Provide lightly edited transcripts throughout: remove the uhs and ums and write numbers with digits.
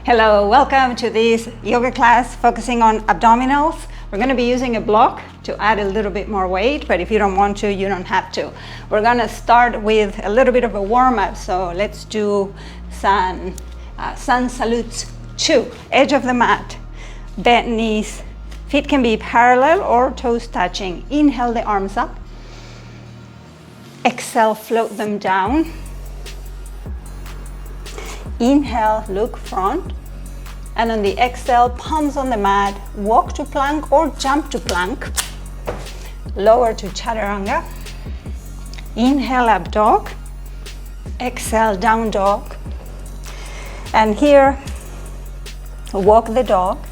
Hello, welcome to this yoga class focusing on abdominals. We're going to be using a block to add a little bit more weight, but if you don't want to, you don't have to. We're going to start with a little bit of a warm-up, so let's do sun salutes 2, edge of the mat, bent knees, feet can be parallel or toes touching. Inhale the arms up, exhale, float them down. Inhale, look front, and on the exhale, palms on the mat, walk to plank or jump to plank. Lower to chaturanga. Inhale, up dog. Exhale, down dog. And here, walk the dog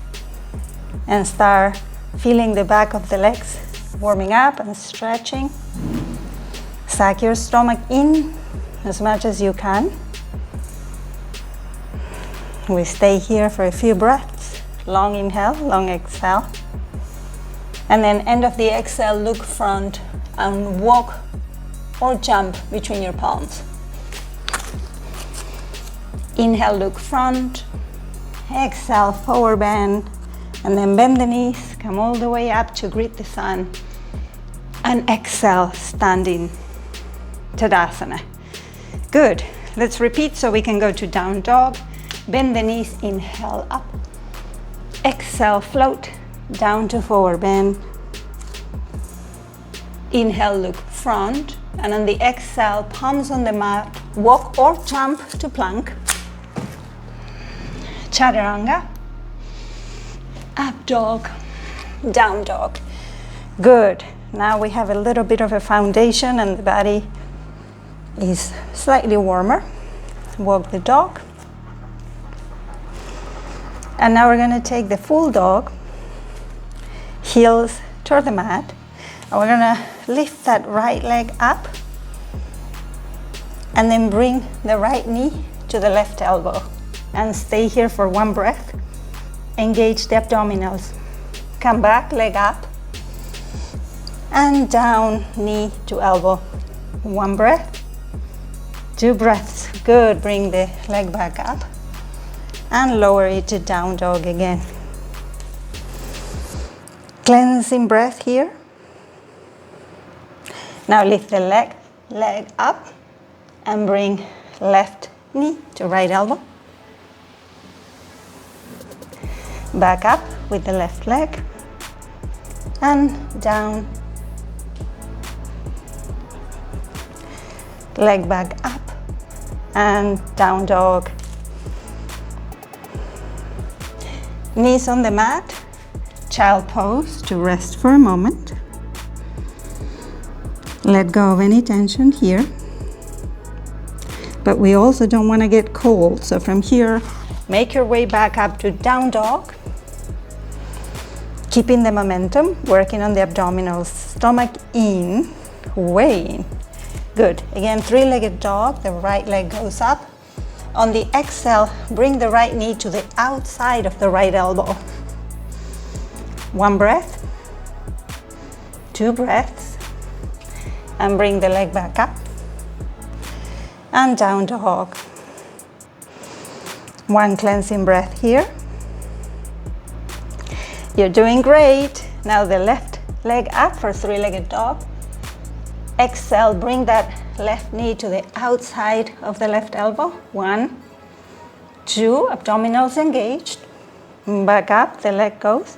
and start feeling the back of the legs warming up and stretching. Suck your stomach in as much as you can. We stay here for a few breaths. Long inhale, long exhale. And then end of the exhale, look front and walk or jump between your palms. Inhale, look front. Exhale, forward bend. And then bend the knees, come all the way up to greet the sun. And exhale, standing Tadasana. Good. Let's repeat so we can go to down dog. Bend the knees, inhale up. Exhale, float down to forward bend. Inhale, look front. And on the exhale, palms on the mat, walk or jump to plank. Chaturanga. Up dog, down dog. Good. Now we have a little bit of a foundation and the body is slightly warmer. Walk the dog. And now we're going to take the full dog, heels toward the mat, and we're going to lift that right leg up and then bring the right knee to the left elbow and stay here for one breath. Engage the abdominals. Come back, leg up and down, knee to elbow. One breath, 2 breaths. Good. Bring the leg back up and lower it to down dog again. Cleansing breath here. Now lift the leg up and bring left knee to right elbow. Back up with the left leg and down. Leg back up and down dog. Knees on the mat, child pose to rest for a moment. Let go of any tension here. But we also don't want to get cold, so from here, make your way back up to down dog. Keeping the momentum, working on the abdominals, stomach in, way in. Good. Again, 3-legged dog, the right leg goes up. On the exhale, bring the right knee to the outside of the right elbow. 1 breath, 2 breaths, and bring the leg back up and down dog. 1 cleansing breath here. You're doing great. Now the left leg up for 3-legged dog. Exhale, bring that left knee to the outside of the left elbow. 1, 2, abdominals engaged. Back up, the leg goes.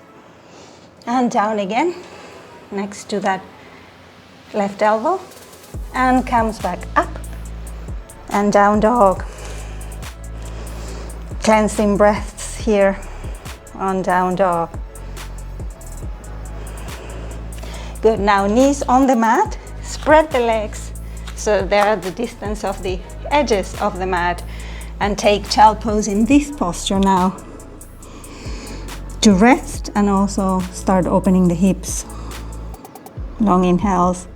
And down again, next to that left elbow. And comes back up. And down dog. Cleansing breaths here on down dog. Good, now knees on the mat. Spread the legs so they're at the distance of the edges of the mat, and take child pose in this posture now to rest and also start opening the hips. Long inhales,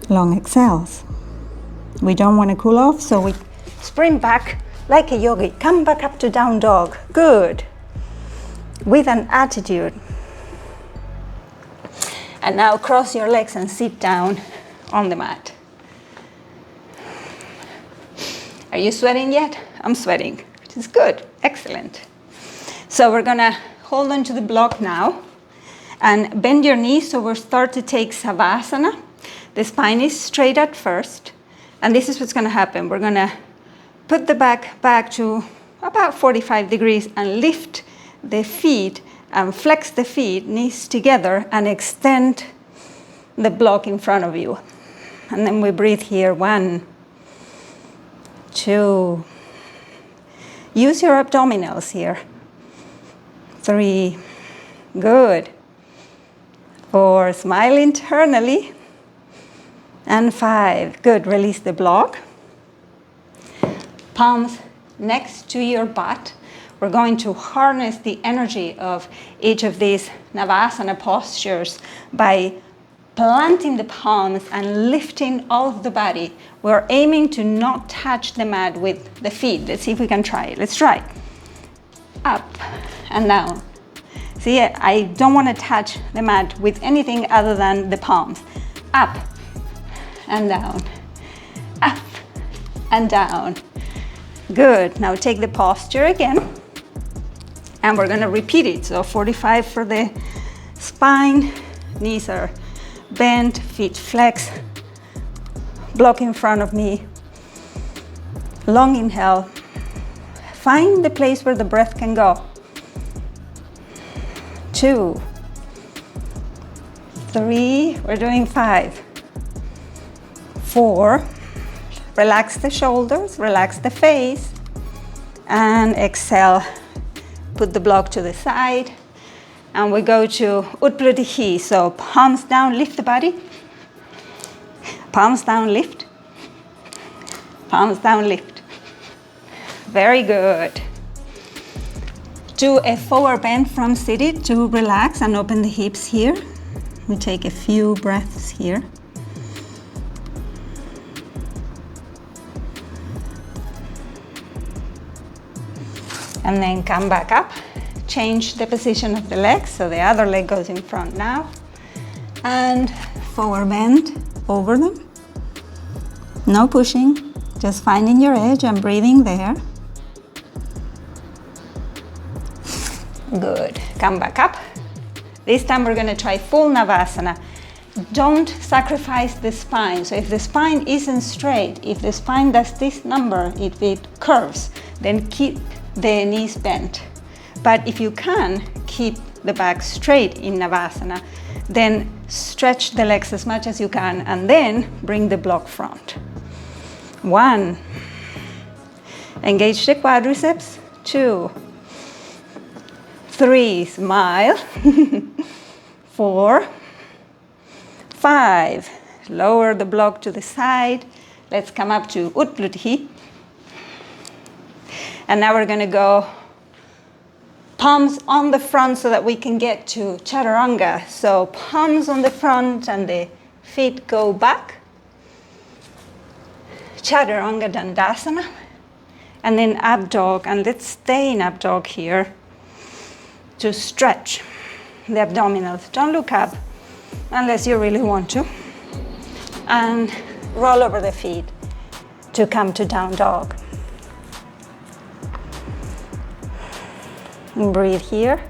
long exhales. We don't want to cool off, so we sprint back like a yogi. Come back up to down dog. Good. With an attitude. And now cross your legs and sit down on the mat. Are you sweating yet? I'm sweating, which is good. Excellent. So we're gonna hold on to the block now and bend your knees, so we'll start to take Savasana. The spine is straight at first, and this is what's gonna happen. We're gonna put the back to about 45 degrees and lift the feet and flex the feet, knees together, and extend the block in front of you. And then we breathe here, 1, 2. Use your abdominals here. 3, good. 4, smile internally. And 5, good, release the block. Palms next to your butt. We're going to harness the energy of each of these Navasana postures by planting the palms and lifting all of the body. We're aiming to not touch the mat with the feet. Let's see if we can try it. Let's try. Up and down. See, I don't want to touch the mat with anything other than the palms. Up and down. Up and down. Good. Now take the posture again. And we're going to repeat it. So 45 for the spine. Knees are bent, feet flex. Block in front of me. Long inhale. Find the place where the breath can go. 2, 3, we're doing 5, 4, relax the shoulders, relax the face, and exhale, put the block to the side, and we go to Utplatihi, so palms down, lift the body, palms down, lift, palms down, lift, very good. Do a forward bend from seated to relax and open the hips here. We take a few breaths here. And then come back up. Change the position of the legs, so the other leg goes in front now. And forward bend over them. No pushing, just finding your edge and breathing there. Good. Come back up. This time we're going to try full Navasana. Don't sacrifice the spine. So if the spine isn't straight, if the spine does this number, if it curves, then keep the knees bent. But if you can keep the back straight in Navasana, then stretch the legs as much as you can and then bring the block front. 1. Engage the quadriceps. 2. 3, smile. 4, 5, lower the block to the side. Let's come up to Utplatihi. And now we're going to go palms on the front so that we can get to Chaturanga. So palms on the front and the feet go back. Chaturanga Dandasana. And then up dog, and let's stay in up dog here to stretch the abdominals. Don't look up unless you really want to. And roll over the feet to come to down dog. And breathe here.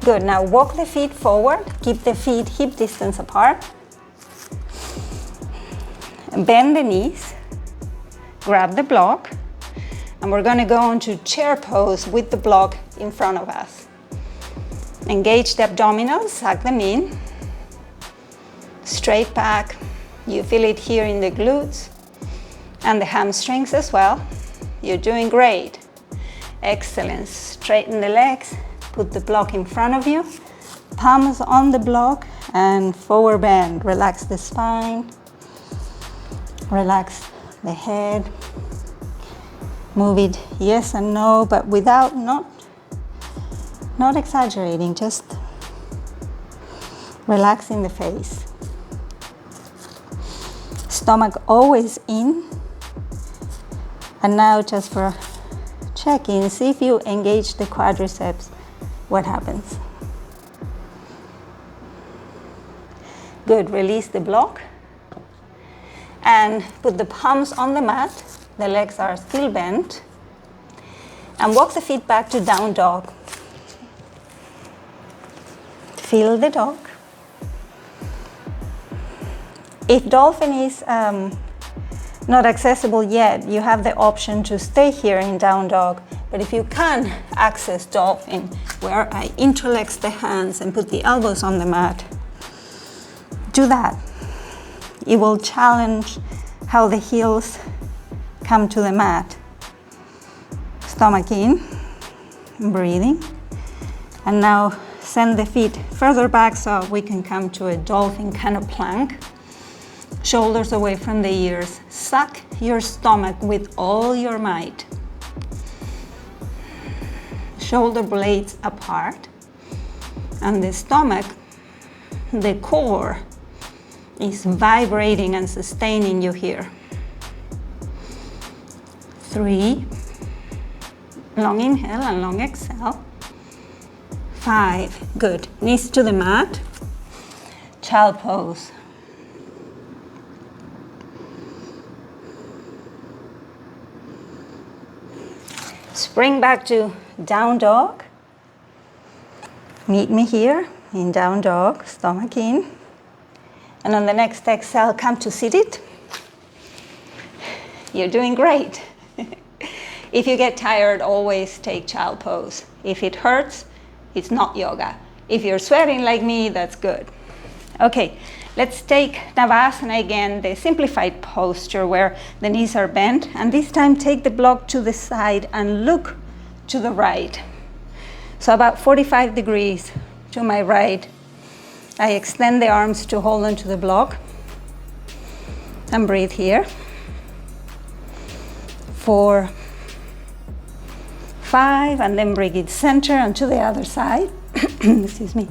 Good, now walk the feet forward. Keep the feet hip distance apart. Bend the knees. Grab the block, and we're going to go into chair pose with the block in front of us. Engage the abdominals, suck them in. Straight back. You feel it here in the glutes and the hamstrings as well. You're doing great. Excellent. Straighten the legs. Put the block in front of you. Palms on the block and forward bend. Relax the spine. Relax the head. Move it yes and no, but without not exaggerating, just relaxing the face. Stomach always in. And now just for check-in, see if you engage the quadriceps, what happens. Good, release the block. And put the palms on the mat. The legs are still bent. And walk the feet back to down dog. Feel the dog. If dolphin is not accessible yet, you have the option to stay here in down dog. But if you can access dolphin, where I interlace the hands and put the elbows on the mat, do that. It will challenge how the heels come to the mat. Stomach in, breathing. And now send the feet further back so we can come to a dolphin kind of plank. Shoulders away from the ears. Suck your stomach with all your might. Shoulder blades apart. And the stomach, the core, is vibrating and sustaining you here. 3. Long inhale and long exhale. 5. Good. Knees to the mat. Child pose. Spring back to down dog. Meet me here in down dog, stomach in. And on the next exhale, come to seated. You're doing great. If you get tired, always take child pose. If it hurts, it's not yoga. If you're sweating like me, that's good. Okay, let's take Navasana again, the simplified posture where the knees are bent. And this time take the block to the side and look to the right. So about 45 degrees to my right. I extend the arms to hold onto the block. And breathe here. 4, 5, and then bring it center and to the other side. Excuse me.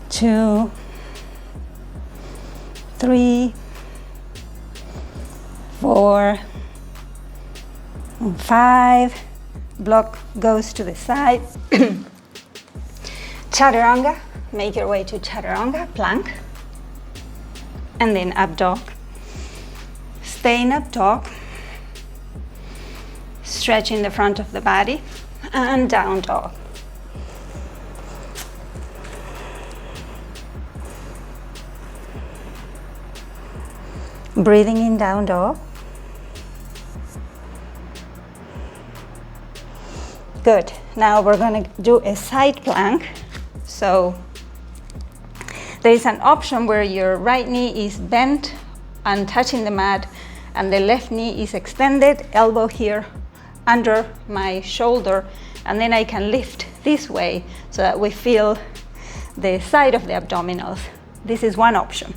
2, 3, 4, and 5. Block goes to the side. Chaturanga. Make your way to Chaturanga, plank. And then up dog. Stay in up dog. Stretching the front of the body. And down dog. Breathing in down dog. Good. Now we're going to do a side plank. So there is an option where your right knee is bent and touching the mat, and the left knee is extended, elbow here under my shoulder, and then I can lift this way so that we feel the side of the abdominals. This is one option.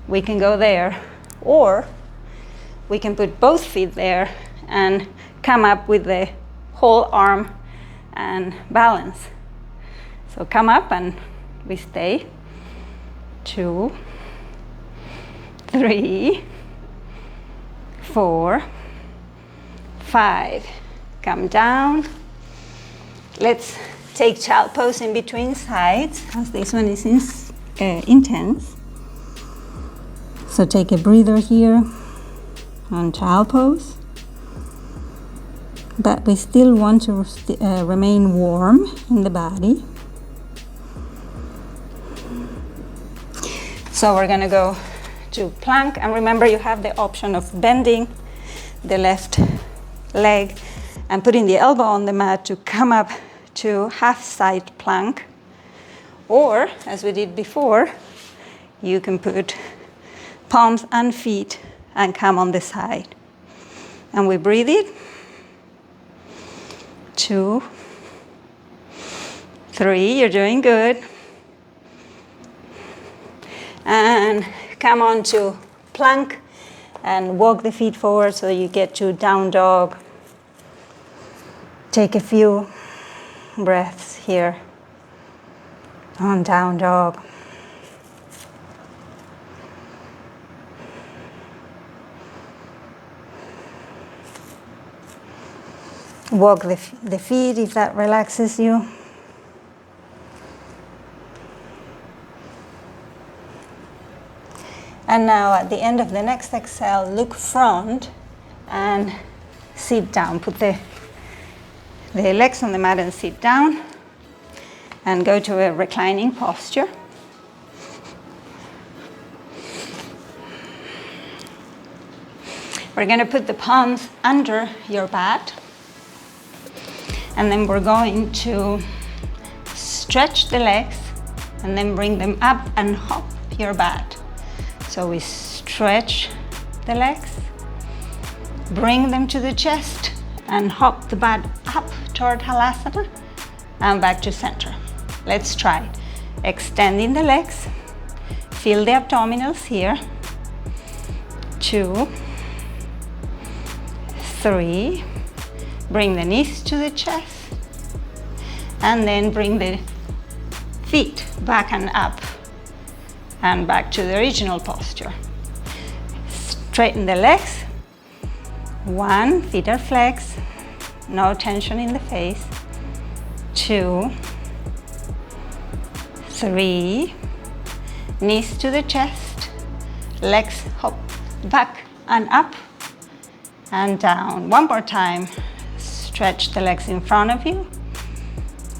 We can go there, or we can put both feet there and come up with the whole arm and balance. So come up and we stay. 2, 3, 4, 5. Come down. Let's take child pose in between sides, as this one is intense. So take a breather here on child pose. But we still want to remain warm in the body. So we're going to go to plank, and remember you have the option of bending the left leg and putting the elbow on the mat to come up to half side plank. Or, as we did before, you can put palms and feet and come on the side. And we breathe it. 2, 3, you're doing good. And come on to plank and walk the feet forward so you get to down dog. Take a few breaths here on down dog. Walk the feet if that relaxes you. And now at the end of the next exhale, look front and sit down. Put the legs on the mat and sit down and go to a reclining posture. We're going to put the palms under your bat, and then we're going to stretch the legs and then bring them up and hop your bat. So we stretch the legs, bring them to the chest, and hop the bat up toward Halasana and back to center. Let's try. Extending the legs, feel the abdominals here. 2, 3, bring the knees to the chest, and then bring the feet back and up and back to the original posture. Straighten the legs. 1, feet are flexed, no tension in the face. 2, 3, knees to the chest, legs hop back and up and down. One more time. Stretch the legs in front of you.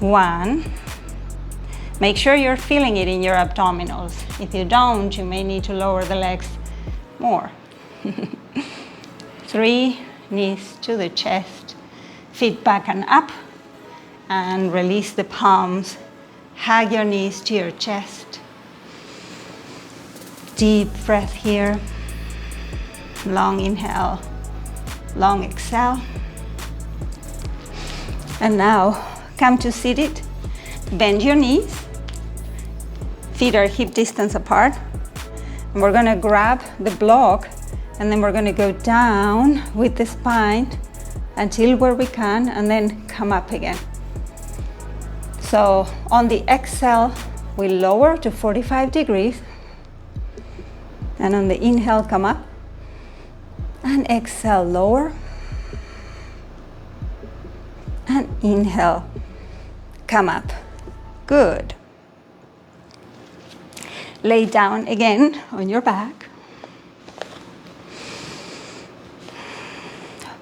1. Make sure you're feeling it in your abdominals. If you don't, you may need to lower the legs more. 3, knees to the chest, feet back and up, and release the palms. Hug your knees to your chest. Deep breath here. Long inhale. Long exhale. And now come to seated. Bend your knees. Feet are hip distance apart. And we're going to grab the block, and then we're going to go down with the spine until where we can, and then come up again. So on the exhale, we lower to 45 degrees. And on the inhale, come up. And exhale, lower. And inhale, come up. Good. Lay down again on your back.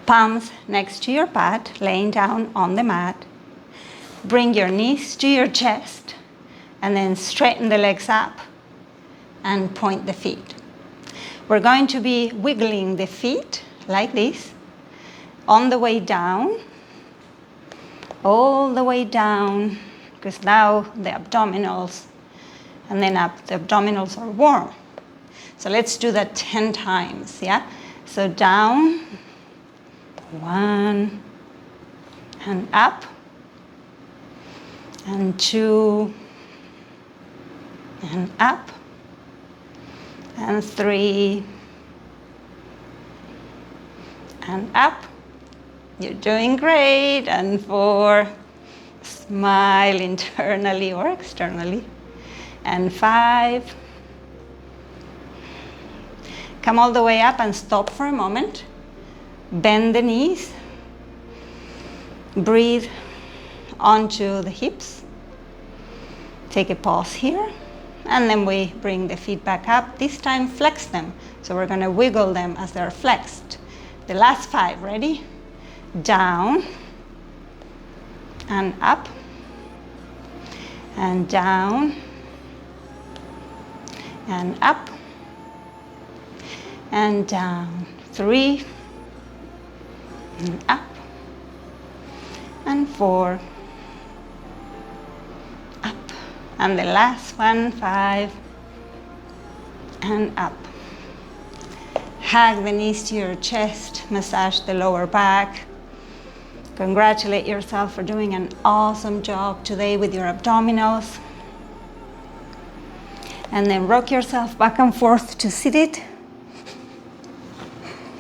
Palms next to your bat, laying down on the mat. Bring your knees to your chest, and then straighten the legs up and point the feet. We're going to be wiggling the feet like this on the way down, all the way down, because now the abdominals and then up, the abdominals are warm. So let's do that 10 times, yeah? So down, 1, and up, and 2, and up, and 3, and up. You're doing great. And 4, smile internally or externally. And 5, come all the way up and stop for a moment. Bend the knees. Breathe onto the hips. Take a pause here. And then we bring the feet back up. This time flex them. So we're going to wiggle them as they're flexed. The last 5, ready? Down and up and down and up and down. 3 and up and 4 up. And the last one, 5 and up. Hug the knees to your chest, massage the lower back. Congratulate yourself for doing an awesome job today with your abdominals. And then rock yourself back and forth to seated.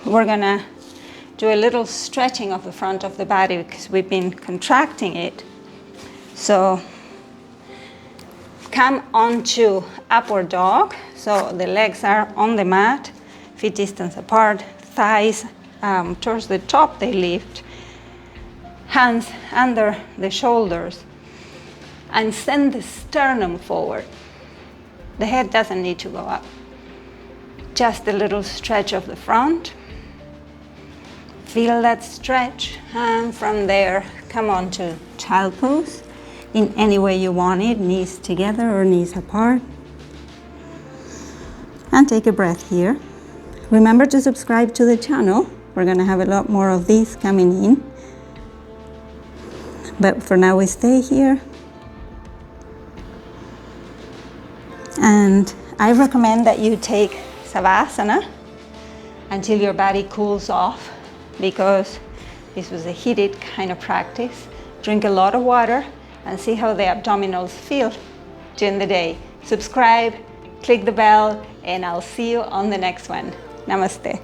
We're gonna do a little stretching of the front of the body because we've been contracting it. So come onto upward dog. So the legs are on the mat, feet distance apart, thighs towards the top they lift, hands under the shoulders, and send the sternum forward. The head doesn't need to go up. Just a little stretch of the front. Feel that stretch, and from there, come on to child pose in any way you want it, knees together or knees apart. And take a breath here. Remember to subscribe to the channel. We're gonna have a lot more of these coming in. But for now, we stay here. And I recommend that you take Savasana until your body cools off, because this was a heated kind of practice. Drink a lot of water and see how the abdominals feel during the day. Subscribe, click the bell, and I'll see you on the next one. Namaste.